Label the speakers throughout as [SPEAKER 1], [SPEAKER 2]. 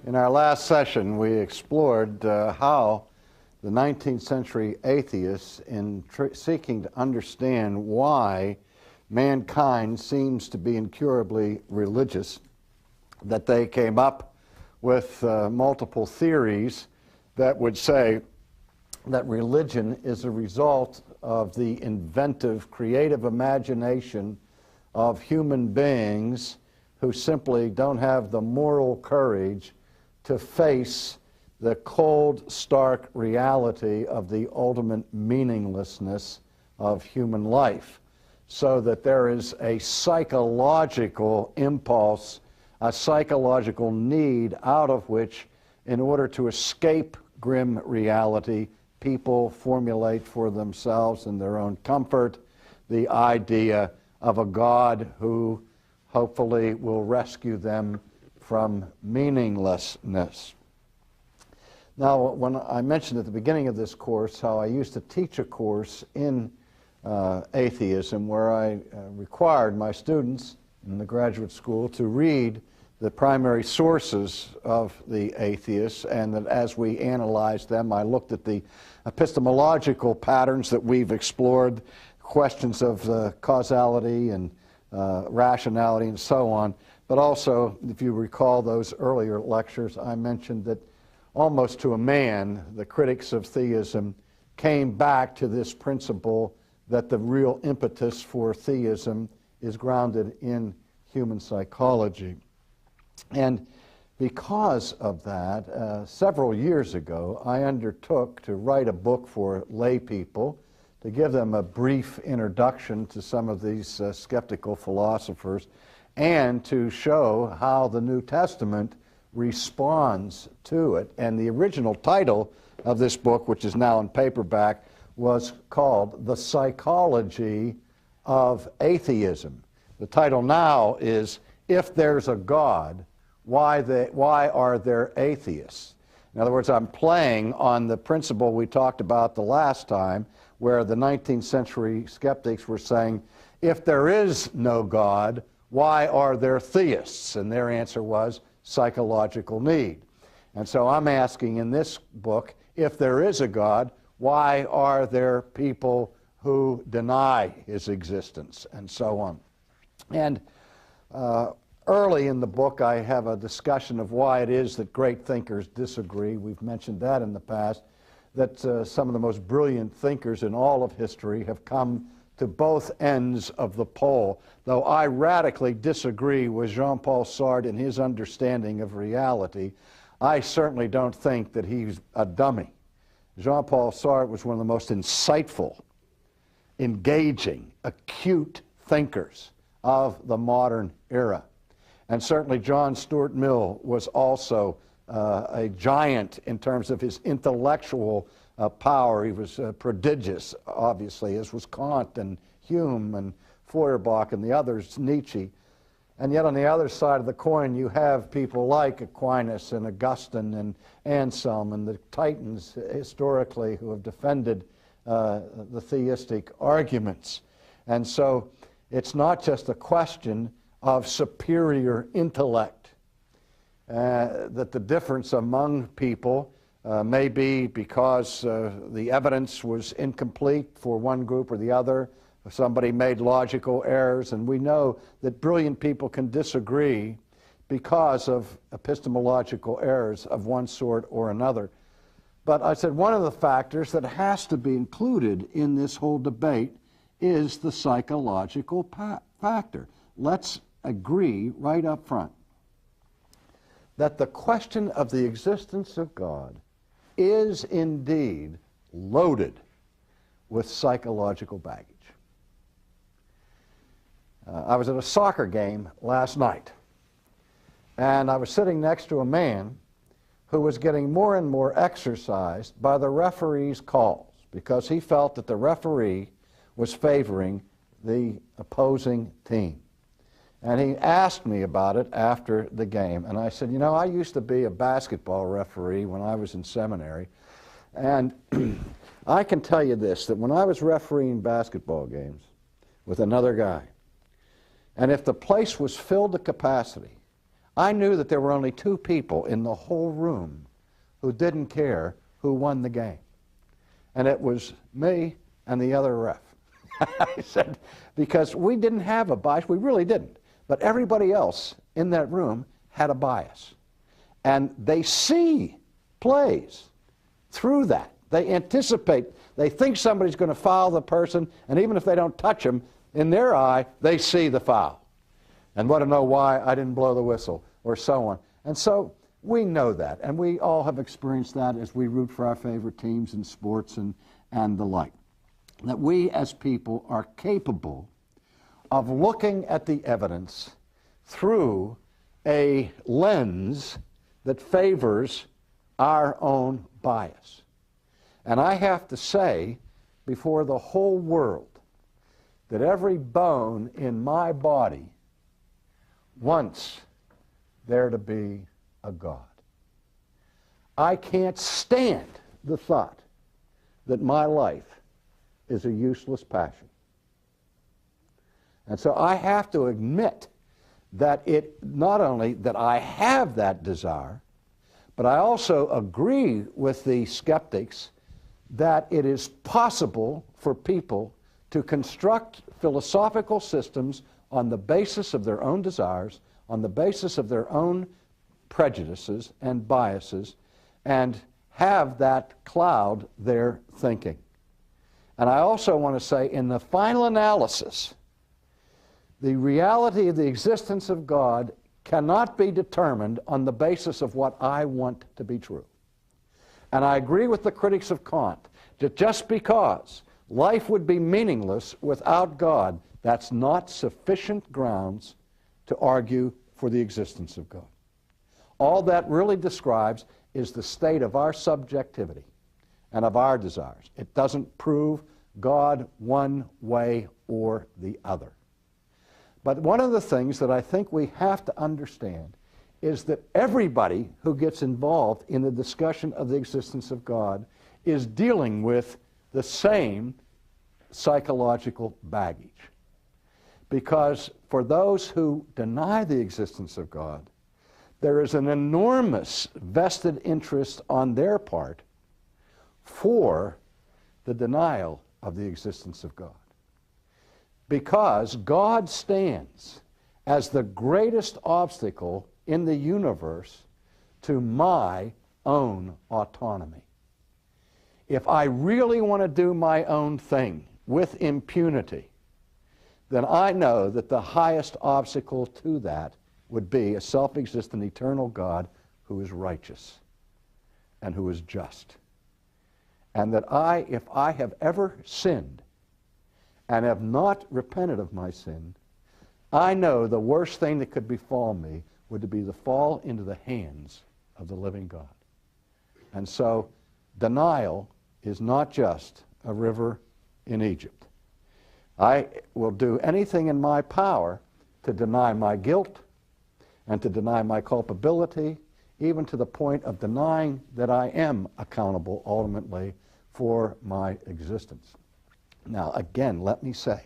[SPEAKER 1] In our last session, we explored how the 19th century atheists, in seeking to understand why mankind seems to be incurably religious, that they came up with multiple theories that would say that religion is a result of the inventive, creative imagination of human beings who simply don't have the moral courage to face the cold, stark reality of the ultimate meaninglessness of human life, so that there is a psychological impulse, a psychological need out of which, in order to escape grim reality, people formulate for themselves in their own comfort the idea of a God who hopefully will rescue them from meaninglessness. Now, when I mentioned at the beginning of this course how I used to teach a course in atheism where I required my students in the graduate school to read the primary sources of the atheists, and that as we analyzed them, I looked at the epistemological patterns that we've explored, questions of causality and rationality and so on. But also, if you recall those earlier lectures, I mentioned that almost to a man, the critics of theism came back to this principle that the real impetus for theism is grounded in human psychology. And because of that, several years ago, I undertook to write a book for lay people to give them a brief introduction to some of these skeptical philosophers, and to show how the New Testament responds to it. And the original title of this book, which is now in paperback, was called The Psychology of Atheism. The title now is If There's a God, Why Are There Atheists? In other words, I'm playing on the principle we talked about the last time, where the 19th century skeptics were saying, if there is no God, why are there theists? And their answer was psychological need. And so I'm asking in this book, if there is a God, why are there people who deny his existence, and so on? And early in the book, I have a discussion of why it is that great thinkers disagree. We've mentioned that in the past, that some of the most brilliant thinkers in all of history have come to both ends of the pole. Though I radically disagree with Jean-Paul Sartre in his understanding of reality, I certainly don't think that he's a dummy. Jean-Paul Sartre was one of the most insightful, engaging, acute thinkers of the modern era. And certainly John Stuart Mill was also a giant in terms of his intellectual power. He was prodigious, obviously, as was Kant and Hume and Feuerbach and the others, Nietzsche. And yet on the other side of the coin, you have people like Aquinas and Augustine and Anselm and the Titans historically who have defended the theistic arguments. And so it's not just a question of superior intellect, that the difference among people may be because the evidence was incomplete for one group or the other. Somebody made logical errors, and we know that brilliant people can disagree because of epistemological errors of one sort or another. But I said one of the factors that has to be included in this whole debate is the psychological factor. Let's agree right up front that the question of the existence of God is indeed loaded with psychological baggage. I was at a soccer game last night, and I was sitting next to a man who was getting more and more exercised by the referee's calls because he felt that the referee was favoring the opposing team. And he asked me about it after the game. And I said, you know, I used to be a basketball referee when I was in seminary. And I can tell you this, that when I was refereeing basketball games with another guy, and if the place was filled to capacity, I knew that there were only two people in the whole room who didn't care who won the game. And it was me and the other ref. I said, because we didn't have a bias, we really didn't. But everybody else in that room had a bias. And they see plays through that. They anticipate, they think somebody's going to foul the person, and even if they don't touch them, in their eye, they see the foul and want to know why I didn't blow the whistle, or so on. And so we know that, and we all have experienced that as we root for our favorite teams in sports and the like. That we as people are capable of looking at the evidence through a lens that favors our own bias. And I have to say, before the whole world, that every bone in my body wants there to be a God. I can't stand the thought that my life is a useless passion. And so I have to admit that it, not only that I have that desire, but I also agree with the skeptics that it is possible for people to construct philosophical systems on the basis of their own desires, on the basis of their own prejudices and biases, and have that cloud their thinking. And I also want to say, in the final analysis, the reality of the existence of God cannot be determined on the basis of what I want to be true. And I agree with the critics of Kant that just because life would be meaningless without God, that's not sufficient grounds to argue for the existence of God. All that really describes is the state of our subjectivity and of our desires. It doesn't prove God one way or the other. But one of the things that I think we have to understand is that everybody who gets involved in the discussion of the existence of God is dealing with the same psychological baggage. Because for those who deny the existence of God, there is an enormous vested interest on their part for the denial of the existence of God. Because God stands as the greatest obstacle in the universe to my own autonomy. If I really want to do my own thing with impunity, then I know that the highest obstacle to that would be a self-existent eternal God who is righteous and who is just. And that if I have ever sinned and have not repented of my sin, I know the worst thing that could befall me would be to fall into the hands of the living God. And so denial is not just a river in Egypt. I will do anything in my power to deny my guilt and to deny my culpability, even to the point of denying that I am accountable ultimately for my existence. Now, again, let me say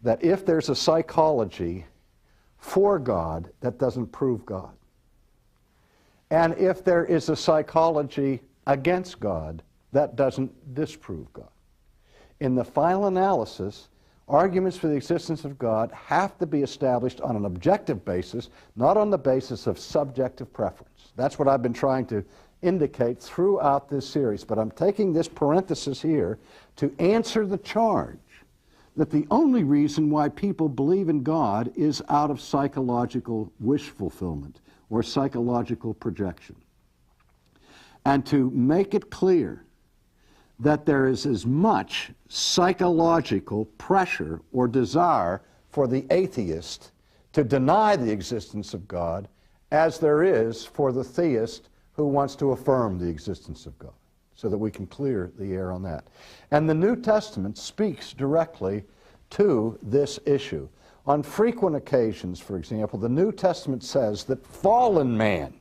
[SPEAKER 1] that if there's a psychology for God, that doesn't prove God. And if there is a psychology against God, that doesn't disprove God. In the final analysis, arguments for the existence of God have to be established on an objective basis, not on the basis of subjective preference. That's what I've been trying to indicate throughout this series. But I'm taking this parenthesis here to answer the charge that the only reason why people believe in God is out of psychological wish fulfillment or psychological projection. And to make it clear that there is as much psychological pressure or desire for the atheist to deny the existence of God as there is for the theist who wants to affirm the existence of God, so that we can clear the air on that. And the New Testament speaks directly to this issue. On frequent occasions, for example, the New Testament says that fallen man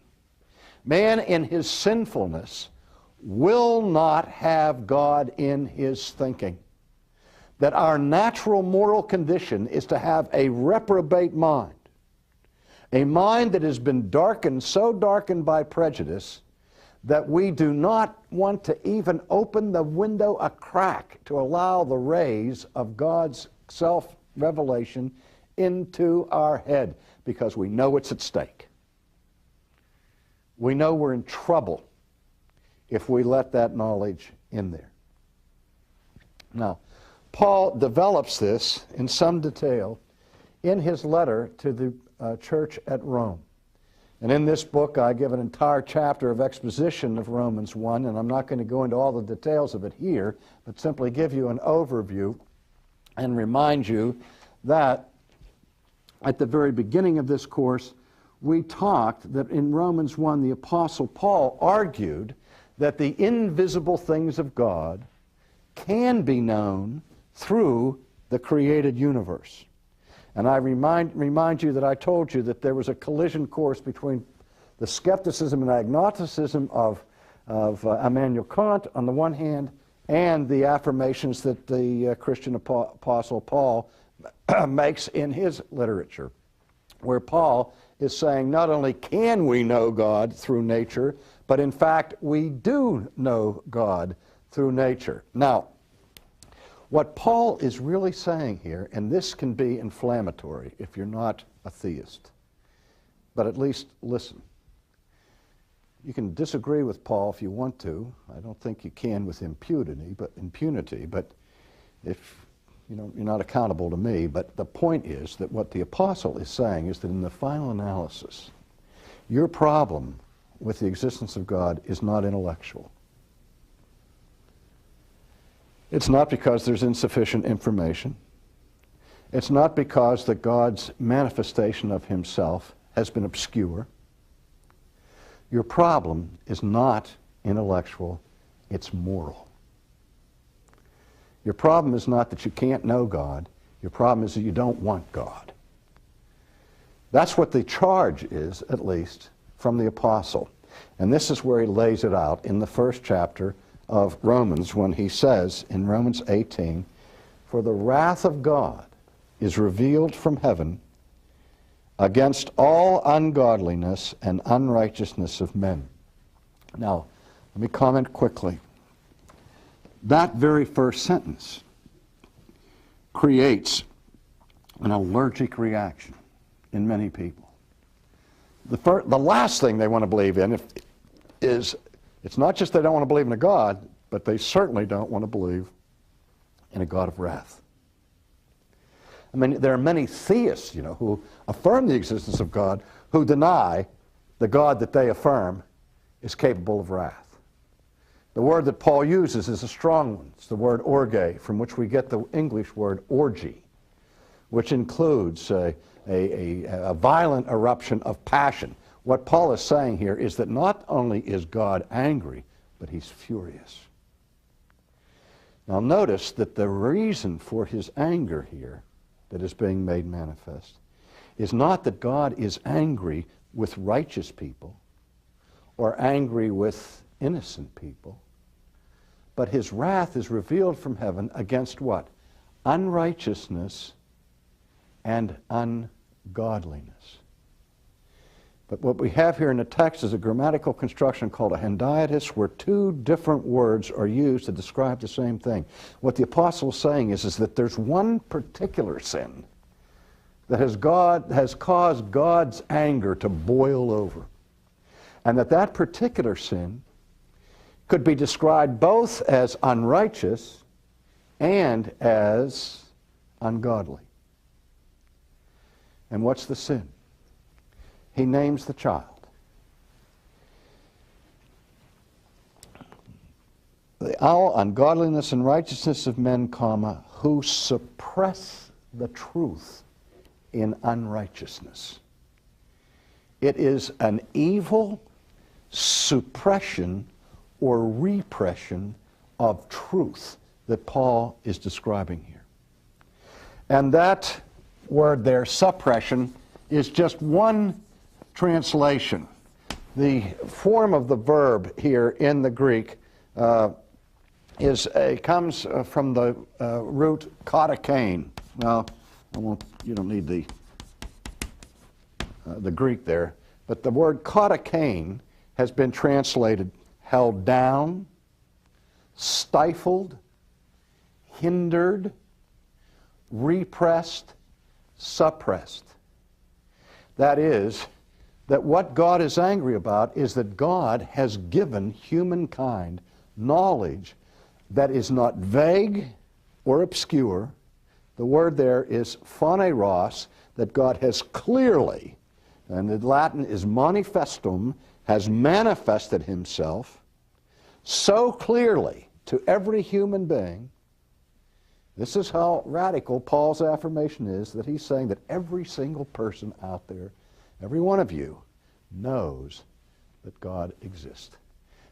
[SPEAKER 1] in his sinfulness, will not have God in his thinking. That our natural moral condition is to have a reprobate mind, A mind that has been darkened, so darkened by prejudice, that we do not want to even open the window a crack to allow the rays of God's self-revelation into our head, because we know it's at stake. We know we're in trouble if we let that knowledge in there. Now, Paul develops this in some detail in his letter to the church at Rome. And in this book, I give an entire chapter of exposition of Romans 1, and I'm not going to go into all the details of it here, but simply give you an overview and remind you that at the very beginning of this course, we talked that in Romans 1, the Apostle Paul argued that the invisible things of God can be known through the created universe. And I remind you that I told you that there was a collision course between the skepticism and agnosticism of Immanuel Kant on the one hand, and the affirmations that the Christian Apostle Paul makes in his literature, where Paul is saying not only can we know God through nature, but in fact we do know God through nature. Now, what Paul is really saying here, and this can be inflammatory if you're not a theist, but at least listen. You can disagree with Paul if you want to. I don't think you can with impunity, but if you're not accountable to me. But the point is that what the apostle is saying is that in the final analysis, your problem with the existence of God is not intellectual. It's not because there's insufficient information. It's not because that God's manifestation of himself has been obscure. Your problem is not intellectual, it's moral. Your problem is not that you can't know God. Your problem is that you don't want God. That's what the charge is, at least, from the apostle. And this is where he lays it out in the first chapter of Romans, when he says in Romans 18, "For the wrath of God is revealed from heaven against all ungodliness and unrighteousness of men." Now, let me comment quickly. That very first sentence creates an allergic reaction in many people. The last thing they want to believe in is, it's not just they don't want to believe in a God, but they certainly don't want to believe in a God of wrath. I mean, there are many theists, who affirm the existence of God, who deny the God that they affirm is capable of wrath. The word that Paul uses is a strong one. It's the word orge, from which we get the English word orgy, which includes a violent eruption of passion. What Paul is saying here is that not only is God angry, but he's furious. Now notice that the reason for his anger here that is being made manifest is not that God is angry with righteous people or angry with innocent people, but his wrath is revealed from heaven against what? Unrighteousness and ungodliness. But what we have here in the text is a grammatical construction called a hendiatus, where two different words are used to describe the same thing. What the apostle is saying is that there's one particular sin that has caused God's anger to boil over, and that particular sin could be described both as unrighteous and as ungodly. And what's the sin? He names the child. All ungodliness and righteousness of men, who suppress the truth in unrighteousness. It is an evil suppression or repression of truth that Paul is describing here. And that word there, suppression, is just one translation. The form of the verb here in the Greek comes from the root katakain. Well, you don't need the the Greek there, but the word katakain has been translated held down, stifled, hindered, repressed, suppressed. That is, that what God is angry about is that God has given humankind knowledge that is not vague or obscure. The word there is phaneros, that God has clearly, and the Latin is manifestum, has manifested himself so clearly to every human being. This is how radical Paul's affirmation is, that he's saying that every single person out there, every one of you, knows that God exists.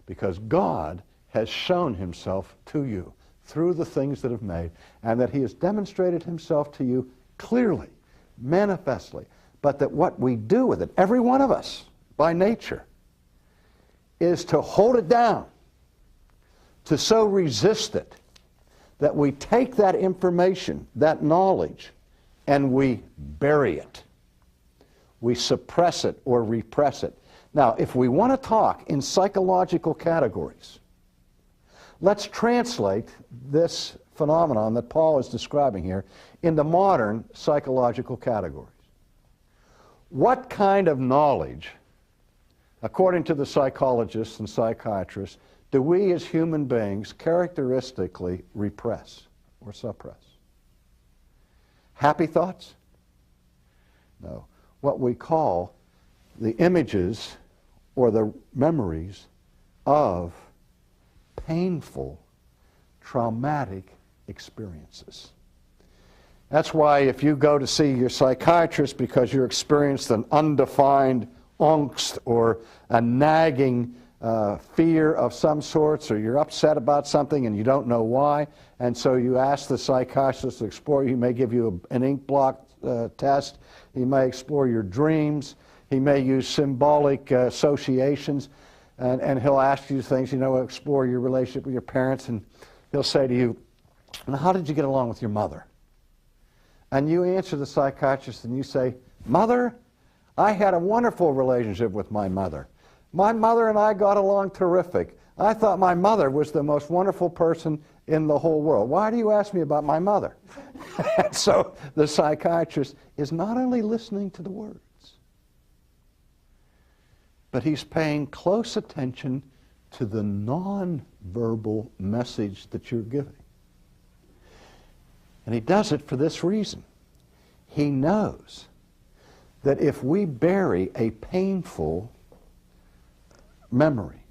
[SPEAKER 1] Because God has shown himself to you through the things that have made, and that he has demonstrated himself to you clearly, manifestly. But that what we do with it, every one of us, by nature, is to hold it down, to so resist it, that we take that information, that knowledge, and we bury it. We suppress it or repress it. Now, if we want to talk in psychological categories, let's translate this phenomenon that Paul is describing here into modern psychological categories. What kind of knowledge, according to the psychologists and psychiatrists, do we as human beings characteristically repress or suppress? Happy thoughts? No. What we call the images or the memories of painful, traumatic experiences. That's why if you go to see your psychiatrist because you experienced an undefined angst or a nagging fear of some sorts, or you're upset about something and you don't know why, and so you ask the psychiatrist to explore. He may give you an ink blot test. He may explore your dreams. He may use symbolic associations, and he'll ask you things, explore your relationship with your parents, and he'll say to you, "Now, how did you get along with your mother?" And you answer the psychiatrist and you say, "Mother, I had a wonderful relationship with my mother. My mother and I got along terrific. I thought my mother was the most wonderful person in the whole world. Why do you ask me about my mother?" So the psychiatrist is not only listening to the words, but he's paying close attention to the non-verbal message that you're giving. And he does it for this reason. He knows that if we bury a painful memory,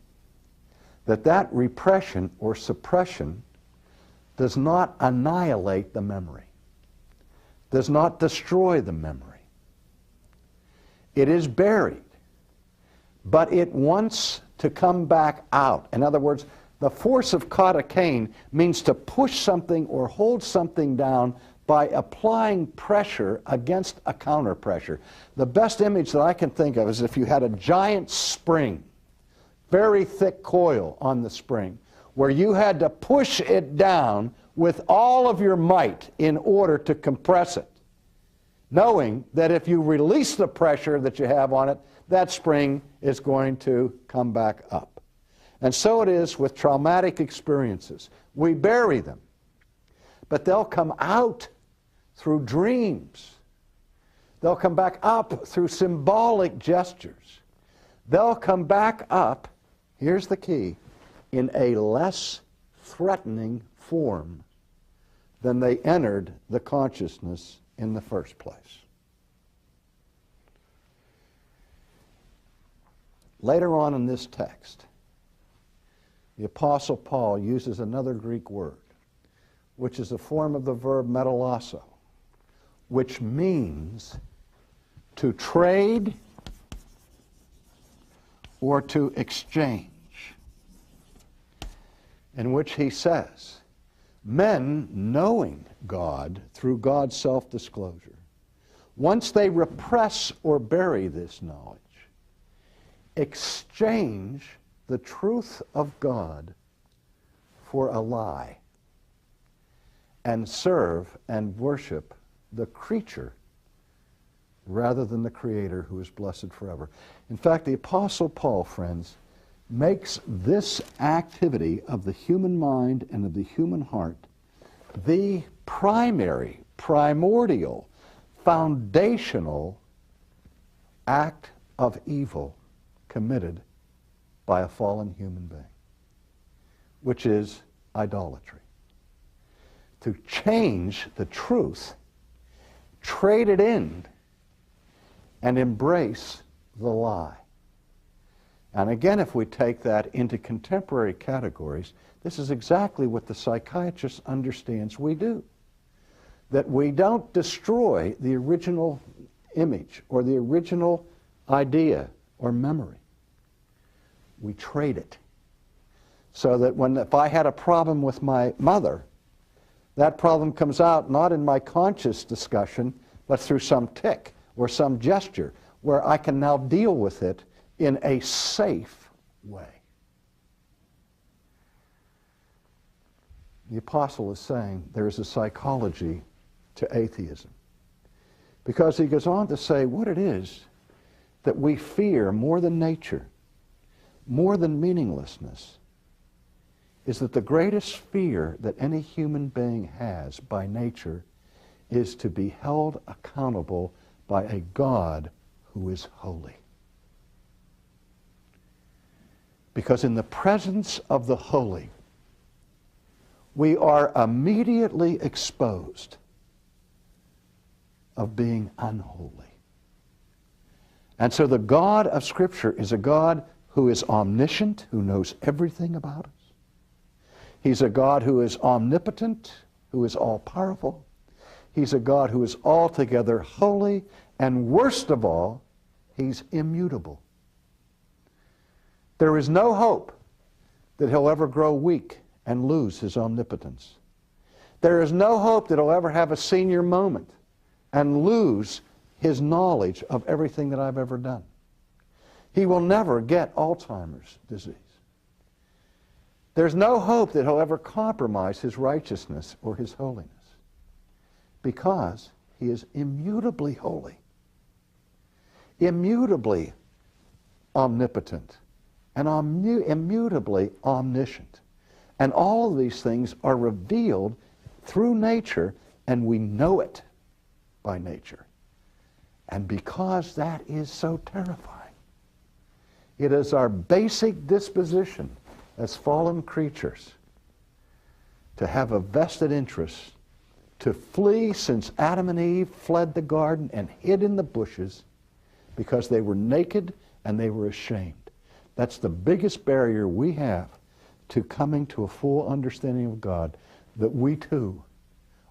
[SPEAKER 1] that repression or suppression does not annihilate the memory, does not destroy the memory. It is buried, but it wants to come back out. In other words, the force of katakain means to push something or hold something down by applying pressure against a counter pressure. The best image that I can think of is if you had a giant spring, very thick coil on the spring, where you had to push it down with all of your might in order to compress it, knowing that if you release the pressure that you have on it, that spring is going to come back up. And so it is with traumatic experiences. We bury them, but they'll come out through dreams. They'll come back up through symbolic gestures. They'll come back up, here's the key, in a less threatening form than they entered the consciousness in the first place. Later on in this text, the Apostle Paul uses another Greek word, which is a form of the verb metalasso, which means to trade or to exchange, in which he says, men knowing God through God's self-disclosure, once they repress or bury this knowledge, exchange the truth of God for a lie and serve and worship the creature rather than the Creator who is blessed forever. In fact, the Apostle Paul, friends, makes this activity of the human mind and of the human heart the primary, primordial, foundational act of evil committed by a fallen human being, which is idolatry. To change the truth, trade it in, and embrace the lie. And again, if we take that into contemporary categories, this is exactly what the psychiatrist understands we do. That we don't destroy the original image or the original idea or memory. We trade it. So that if I had a problem with my mother, that problem comes out not in my conscious discussion, but through some tic or some gesture where I can now deal with it in a safe way. The apostle is saying there is a psychology to atheism. Because he goes on to say what it is that we fear more than nature, more than meaninglessness, is that the greatest fear that any human being has by nature is to be held accountable by a God who is holy. Because in the presence of the holy, we are immediately exposed of being unholy. And so the God of Scripture is a God who is omniscient, who knows everything about us. He's a God who is omnipotent, who is all-powerful. He's a God who is altogether holy, and worst of all, he's immutable. There is no hope that he'll ever grow weak and lose his omnipotence. There is no hope that he'll ever have a senior moment and lose his knowledge of everything that I've ever done. He will never get Alzheimer's disease. There's no hope that he'll ever compromise his righteousness or his holiness, because he is immutably holy, immutably omnipotent, and immutably omniscient. And all of these things are revealed through nature, and we know it by nature. And because that is so terrifying, it is our basic disposition as fallen creatures to have a vested interest to flee, since Adam and Eve fled the garden and hid in the bushes because they were naked and they were ashamed. That's the biggest barrier we have to coming to a full understanding of God, that we too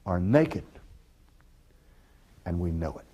[SPEAKER 1] are naked and we know it.